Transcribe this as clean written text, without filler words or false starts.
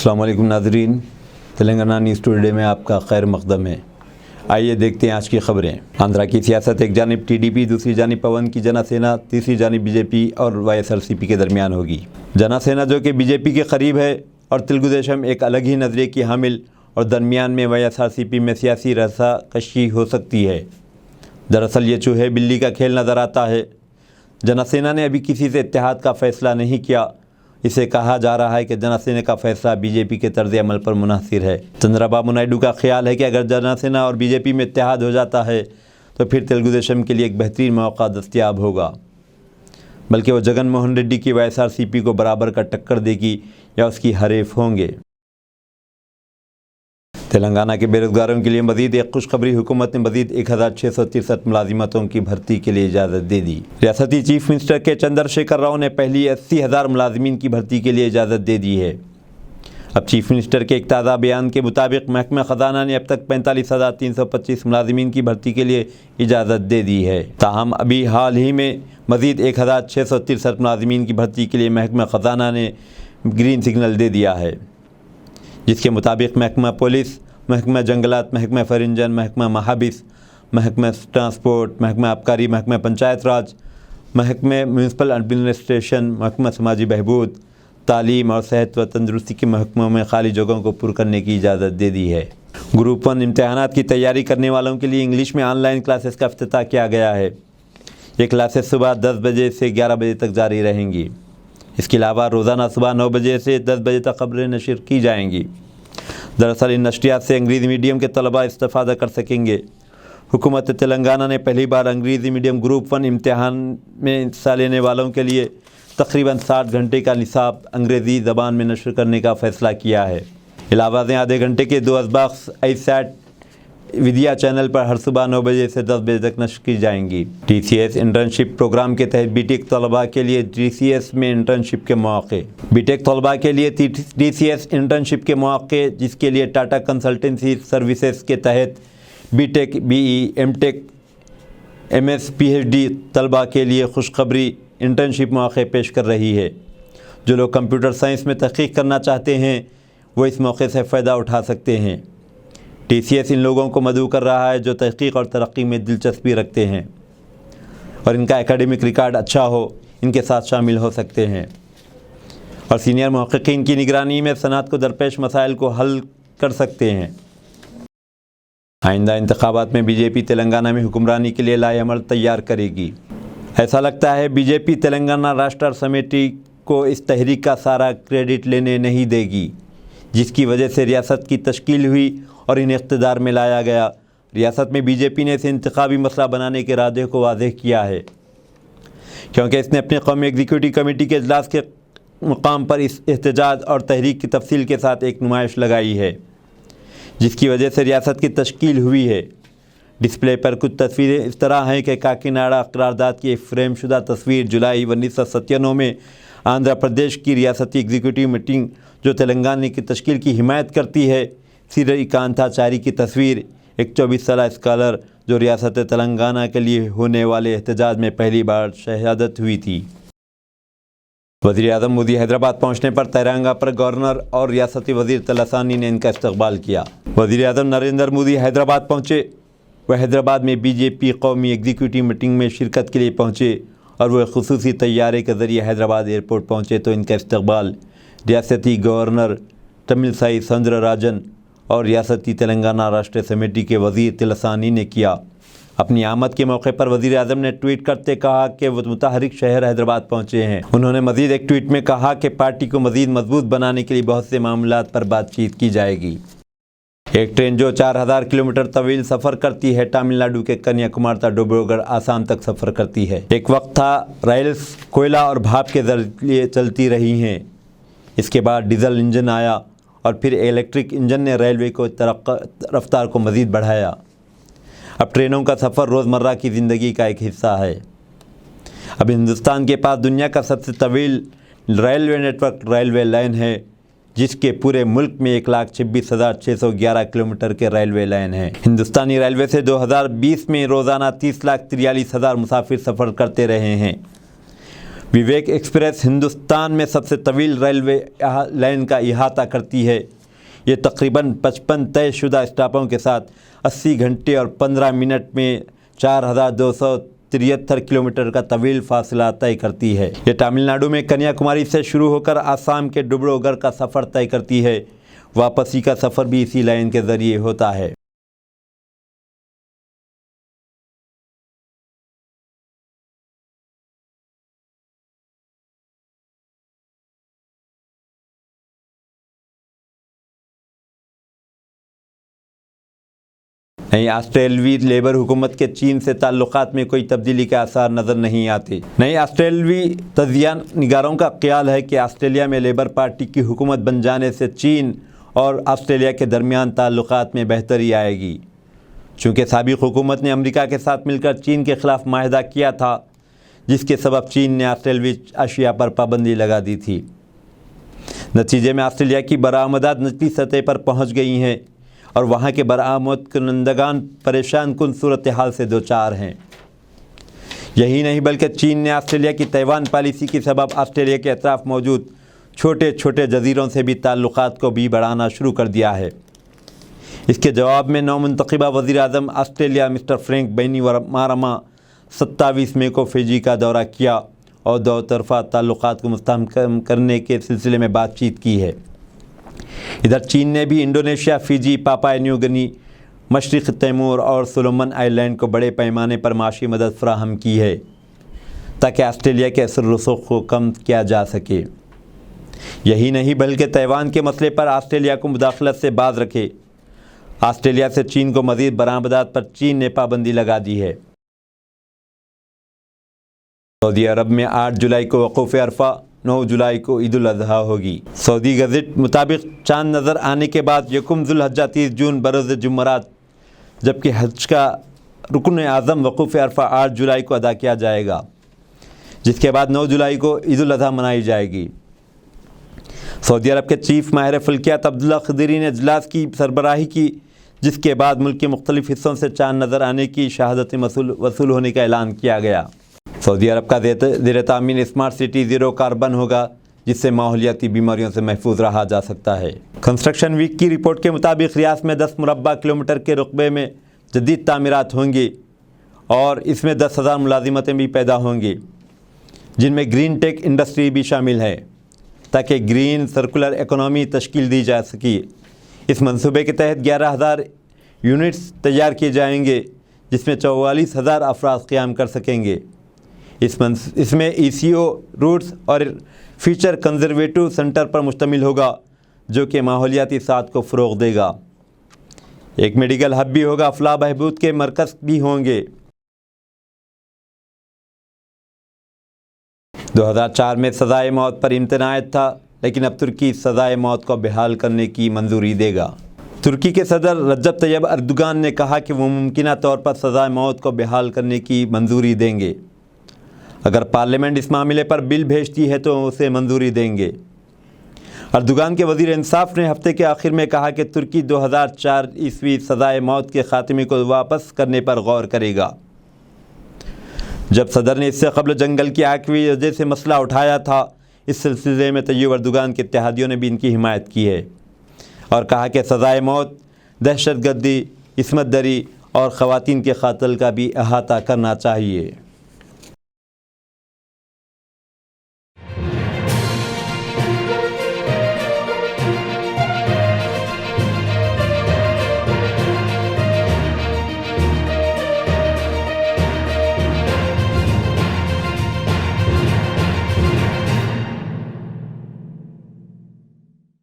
अस्सलाम वालेकुम नाज़रीन, तेलंगाना न्यूज़ टुडे में आपका खैर मक़दम है। आइए देखते हैं आज की खबरें। आंध्रा की सियासत एक जानिब टीडीपी, दूसरी जानिब पवन की जनसेना, तीसरी जानिब बीजेपी और वाईएसआरसीपी के दरमियान होगी। जनसेना जो कि बीजेपी के करीब है और तेलुगुदेशम एक अलग ही नज़रिए की हामिल और दरमियान में वाईएसआरसीपी में सियासी रस्साकशी हो सकती है। दरअसल ये चूहे बिल्ली का खेल नज़र आता है। जनसेना ने अभी किसी से इत्तेहाद का फ़ैसला नहीं किया। इसे कहा जा रहा है कि जनसेना का फैसला बीजेपी के तर्ज अमल पर मुनहसिर है। चंद्रबाबू नायडू का ख्याल है कि अगर जनसेना और बीजेपी में इत्तेहाद हो जाता है तो फिर तेलुगुदेशम के लिए एक बेहतरीन मौका दस्तयाब होगा, बल्कि वो जगन मोहन रेड्डी की वाईएसआरसीपी को बराबर का टक्कर देगी या उसकी हरीफ होंगे। तेलंगाना के बेरोजगारों के लिए मजीद एक खुशखबरी, हुकूमत ने मजीद 1663 मुलाजिमतों की भर्ती के लिए इजाज़त दे दी। रियासती चीफ मिनिस्टर के चंद्रशेखर राव ने पहली 80,000 मुलाजिमीन की भर्ती के लिए इजाज़त दे दी है। अब चीफ मिनिस्टर के एक ताज़ा बयान के मुताबिक महकमा ख़जाना ने अब तक 45,325 मुलाजिमीन की भर्ती के लिए इजाज़त दे दी है। ताहम अभी हाल ही में मजीद 1663 मुलाजिमीन की भर्ती के लिए महकमा ख़जाना ने ग्रीन सिग्नल दे दिया है, जिसके मुताबिक महकमा पुलिस, महकमा जंगलात, महकमा फरिंजन, महकमा महाबिस, महकमा ट्रांसपोर्ट, महकमा आबकारी, महकमा पंचायत राज, महकमा म्यूनसिपल एडमिनिस्ट्रेशन, महकमा समाजी बहबूद, तालीम और सेहत व तंदुरुस्ती के महकमों में खाली जगहों को पूरा करने की इजाज़त दे दी है। ग्रुप 1 इम्तहानात की तैयारी करने वालों के लिए इंग्लिश में ऑनलाइन क्लासेस का इफ्तिताह किया गया है। ये क्लासेस सुबह 10 बजे से 11 बजे तक जारी रहेंगी। इसके अलावा रोज़ाना सुबह 9 बजे से 10 बजे तक खबरें नशर की जाएंगी। दरअसल इन नशरियात से अंग्रेज़ी मीडियम के तलबा इस्तेफ़ादा कर सकेंगे। हुकूमत तेलंगाना ने पहली बार अंग्रेज़ी मीडियम ग्रुप 1 इम्तहान में हिस्सा लेने वालों के लिए तकरीबन 60 घंटे का निसाब अंग्रेज़ी ज़बान में नशर करने का फ़ैसला किया है। इलावाज़ें आधे घंटे के 2 असबाक़ ISAT विद्या चैनल पर हर सुबह 9 बजे से 10 बजे तक नशर की जाएंगी। TCS इंटर्नशिप प्रोग्राम के तहत बीटेक तलबा के लिए TCS में इंटर्नशिप के मौक़े। बीटेक तलबा के लिए TCS इंटर्नशिप के मौक़े, जिसके लिए टाटा कंसल्टेंसी सर्विसेज के तहत BTech, BE, MTech, MS, PhD तलबा के लिए खुशखबरी इंटर्नशिप मौक़े पेश कर रही है। जो लोग कंप्यूटर साइंस में तहक़ीक़ करना चाहते हैं वो इस मौके से फ़ायदा उठा सकते हैं। TCS इन लोगों को मदऊ कर रहा है जो तहक़ीक़ और तरक्की में दिलचस्पी रखते हैं और इनका एकेडमिक रिकॉर्ड अच्छा हो, इनके साथ शामिल हो सकते हैं और सीनियर मुहक़्क़ीन की निगरानी में सनअत को दरपेश मसाइल को हल कर सकते हैं। आइंदा इंतख़ाबात में बीजेपी तेलंगाना में हुक्मरानी के लिए लाएअमल तैयार करेगी। ऐसा लगता है बीजेपी तेलंगाना राष्ट्र समिति को इस तहरीक का सारा क्रेडिट लेने नहीं देगी, जिसकी वजह से रियासत की तश्कील हुई और इन्हें इक़्तिदार में लाया गया। रियासत में बीजेपी ने इसे इंतखाबी मसला बनाने के इरादे को वाज़ेह किया है, क्योंकि इसने अपने कौमी एग्जीक्यूटिव कमेटी के इजलास के मुकाम पर इस एहतजाज और तहरीक की तफसील के साथ एक नुमाइश लगाई है, जिसकी वजह से रियासत की तश्कील हुई है। डिस्प्ले पर कुछ तस्वीरें इस तरह हैं कि काकीनाडा करारदाद की एक फ्रेम शुदा तस्वीर जुलाई 1997 में आंध्र प्रदेश की रियासती एग्जीक्यूटिव मीटिंग जो तेलंगाना की तश्कील की हिमायत करती है, श्रीकांताचारी की तस्वीर, एक 24 साल स्कॉलर जो रियासत तेलंगाना के लिए होने वाले एहतजाज में पहली बार शहादत हुई थी। वज़ीर-ए-आज़म मोदी हैदराबाद पहुंचने पर तिरंगा पर गवर्नर और रियासती वज़ीर तलसानी ने इनका इस्तकबाल किया। वज़ीर-ए-आज़म नरेंद्र मोदी हैदराबाद पहुंचे। वह हैदराबाद में बीजेपी कौमी एग्जीक्यूटिव मीटिंग में शिरकत के लिए पहुँचे और वह खुसूसी तैयारे के ज़रिए हैदराबाद एयरपोर्ट पहुँचे तो इनका इस्तकबाल रियासती गवर्नर तमिलसाई सौंदरराजन और रियासती तेलंगाना राष्ट्र समिति के वज़ीर तिलसानी ने किया। अपनी आमद के मौके पर वज़ीर-ए-आज़म ने ट्वीट करते कहा कि वो मुतहरिक शहर हैदराबाद पहुँचे हैं। उन्होंने मज़ीद एक ट्वीट में कहा कि पार्टी को मज़ीद मजबूत बनाने के लिए बहुत से मामलात पर बातचीत की जाएगी। एक ट्रेन जो 4000 किलोमीटर तवील सफ़र करती है, तमिलनाडु के कन्याकुमारी तक डिब्रूगढ़ आसाम तक सफ़र करती है। एक वक्त था रेल्स कोयला और भाप के ज़रिए चलती रही हैं। इसके बाद डीजल इंजन आया और फिर इलेक्ट्रिक इंजन ने रेलवे को रफ्तार को मज़ीद बढ़ाया। अब ट्रेनों का सफ़र रोज़मर्रा की ज़िंदगी का एक हिस्सा है। अब हिंदुस्तान के पास दुनिया का सबसे तवील रेलवे नेटवर्क रेलवे लाइन है, जिसके पूरे मुल्क में 1,26,611 किलोमीटर के रेलवे लाइन हैं। हिंदुस्तानी रेलवे से 2020 में रोज़ाना 30,43,000 मुसाफिर सफ़र करते रहे हैं। विवेक एक्सप्रेस हिंदुस्तान में सबसे तवील रेलवे लाइन का अहाता करती है। ये तकरीबन 55 तयशुदा स्टॉपों के साथ 80 घंटे और 15 मिनट में 4273 किलोमीटर का तवील फासला तय करती है। ये तमिलनाडु में कन्याकुमारी से शुरू होकर आसाम के डिब्रूगढ़ का सफ़र तय करती है। वापसी का सफ़र भी इसी लाइन के ज़रिए होता है। नई ऑस्ट्रेलवी लेबर हुकूमत के चीन से ताल्लुकात में कोई तब्दीली के आसार नज़र नहीं आते। नई ऑस्ट्रेलवी तजिया निगारों का ख्याल है कि ऑस्ट्रेलिया में लेबर पार्टी की हुकूमत बन जाने से चीन और ऑस्ट्रेलिया के दरमियान ताल्लुकात में बेहतरी आएगी। चूँकि साबिक़ हुकूमत ने अमेरिका के साथ मिलकर चीन के ख़िलाफ़ माहिदा किया था, जिसके सबब चीन ने ऑस्ट्रेलवी अशिया पर पाबंदी लगा दी थी। नतीजे में ऑस्ट्रेलिया की बरामदात निचली सतह पर पहुँच गई हैं और वहाँ के बरामद कुनंदगान परेशान कुन सूरत हाल से दो चार हैं। यही नहीं बल्कि चीन ने ऑस्ट्रेलिया की ताइवान पॉलिसी के सबब ऑस्ट्रेलिया के अतराफ़ मौजूद छोटे छोटे जजीरों से भी ताल्लुकात को भी बढ़ाना शुरू कर दिया है। इसके जवाब में नौमुंतखबा वज़ीर आज़म ऑस्ट्रेलिया मिस्टर फ्रैंक बैनीमारामा 27 मई को फिजी का दौरा किया और दो तरफ़ा ताल्लुकात को मुस्तहकम करने के सिलसिले में बातचीत की है। इधर चीन ने भी Indonesia, Fiji, Papua New Guinea, मशरक़ी तैमूर और सोलोमन आइलैंड को बड़े पैमाने पर माशी मदद फराहम की है ताकि ऑस्ट्रेलिया के असर रसूख को कम किया जा सके। यही नहीं बल्कि ताइवान के मसले पर ऑस्ट्रेलिया को मुदाखलत से बाज रखे। ऑस्ट्रेलिया से चीन को मज़ीद बरामदात पर चीन ने पाबंदी लगा दी है। सऊदी अरब में 8 जुलाई को वक़ूफ़ अरफा, 9 जुलाई को ईद उल अज़हा होगी। सऊदी गज़ट मुताबिक चांद नज़र आने के बाद यकुम ज़ुल्हज्जा 30 जून बरोज़ जुमरात, जबकि हज का रुकन आज़म वक़ूफ़ अरफा 8 जुलाई को अदा किया जाएगा, जिसके बाद 9 जुलाई को ईद उल अज़हा मनाई जाएगी। सऊदी अरब के चीफ माहिर फल्कियात अब्दुल्ला खदीरी ने इजलास की सरबराही की, जिसके बाद मुल्क के मुख्तलिफ हिस्सों से चांद नज़र आने की शहादत वसूल होने का ऐलान किया गया। सऊदी अरब का ज़ेर तामीन स्मार्ट सिटी ज़ीरो कार्बन होगा, जिससे माहौलियाती बीमारियों से महफूज रहा जा सकता है। कंस्ट्रक्शन वीक की रिपोर्ट के मुताबिक रियाद में 10 मुरब्बा किलोमीटर के रुकबे में जदीद तामीरात होंगी और इसमें 10,000 मुलाजिमतें भी पैदा होंगी, जिनमें ग्रीन टेक इंडस्ट्री भी शामिल है, ताकि ग्रीन सर्कुलर इकोनॉमी तश्कील दी जा सके। इस मंसूबे के तहत 11,000 यूनिट्स तैयार किए जाएंगे, जिसमें 44,000 अफराद क़याम कर सकेंगे। इसमें ECO रूट्स और फीचर कंजर्वेटिव सेंटर पर मुश्तमिल होगा, जो कि माहौलियाती साथ को फ़रोग़ देगा। एक मेडिकल हब भी होगा, फलाह बहबूद के मरकज़ भी होंगे। 2004 में सज़ाए मौत पर इम्तनाअत था, लेकिन अब तुर्की सज़ाए मौत को बहाल करने की मंजूरी देगा। तुर्की के सदर रजब तैयब अर्दोगान ने कहा कि वो मुमकिना तौर पर सज़ाए मौत को बहाल करने की मंजूरी देंगे। अगर पार्लियामेंट इस मामले पर बिल भेजती है तो उसे मंजूरी देंगे। अर्दोगान के वज़ीर इंसाफ ने हफ्ते के आखिर में कहा कि तुर्की 2004 ईस्वी सज़ाए मौत के ख़ात्मे को वापस करने पर गौर करेगा। जब सदर ने इससे कबल जंगल की आग की वजह से मसला उठाया था, इस सिलसिले में तैयब अर्दोगान के इत्तेहादियों ने भी इनकी हिमायत की है और कहा कि सज़ाए मौत दहशत गर्दी, इस्मत दरी और ख़वातीन के क़त्ल का भी अहाता करना चाहिए।